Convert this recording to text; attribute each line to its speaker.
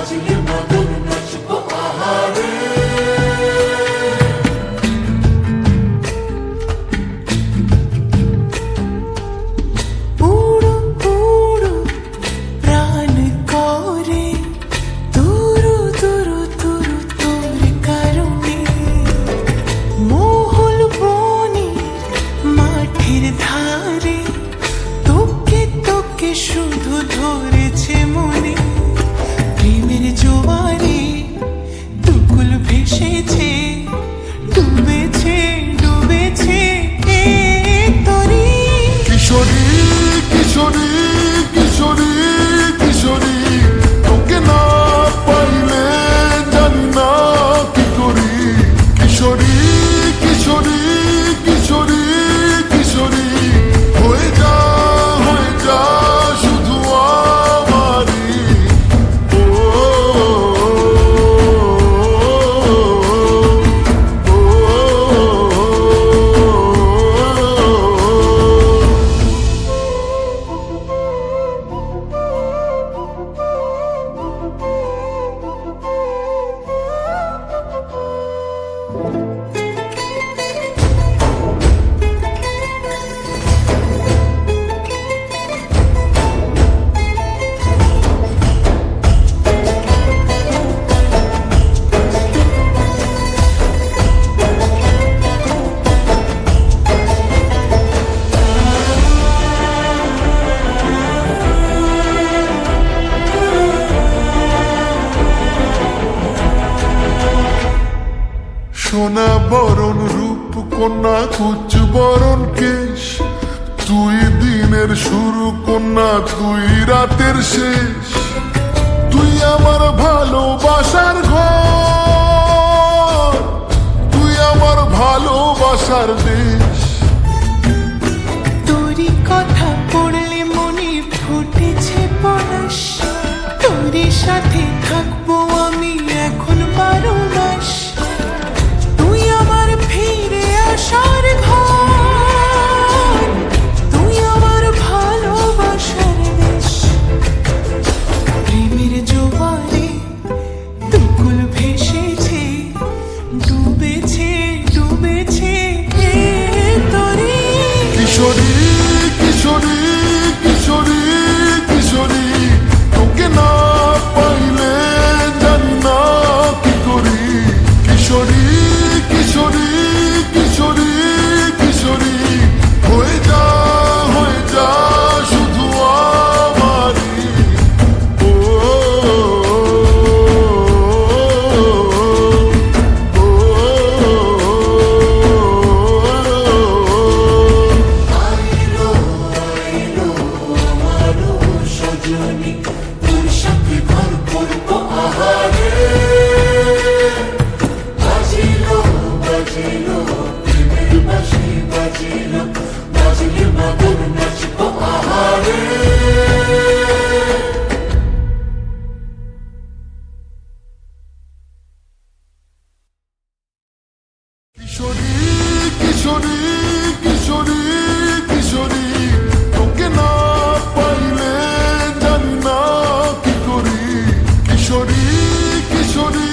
Speaker 1: বাজলে মদন নাচবো আহারে।
Speaker 2: শুধু ধরেছে মনে প্রেমের জোয়ারে দুকুল ভেসেছে ডুবেছে ডুবেছে তরি।
Speaker 3: কিশোরী কিশোরী কিশোরী কিশোরী তোকে না পাইলে জানি না কি করি। কিশোরী কিশোরী কিশোরী কিশোরী হয়ে যা শুধু আমারই। ও সোনা বরণ রূপ কন্যা কুচ বরণ কেশ, তুই দিনের শুরু কন্যা তুই রাতের শেষ। তুই আমার ভালোবাসার ঘর, তুই আমার ভালোবাসার দেশ।
Speaker 2: তোরই কথা পড়লে মনে ফুটেছে পলাশ, তোরই সাথে থাকবো আমি এখন 12 মাস। তুই আমার ফিরে আসার ঘর, তুই আমার ভালোবাসার দেশ। প্রেমের জোয়ারে দুকুল ভেসেছে ডুবেছে ডুবেছে তরি।
Speaker 3: কিশোরী কিশোরী কিশোরী কিশোরী তোকে না পাইলে জানি না কি করি। কিশোরী কিশোরী কিশোরী কিশোরী হয়ে যা শুধু আমারই। ও
Speaker 1: আইলো আইলো আমারো সজনী, তোর সাথে ঘর করবো আহারে। বাজিলো বাজিলো প্রেমের বাঁশি বাজিলো, বাজলে মদন নাচবো আহারে।
Speaker 3: কিশোরী কিশোরী কিশোরী কিশোরী তোকে না পাইলে জানি না কি করি। কিশোরী কিশোরী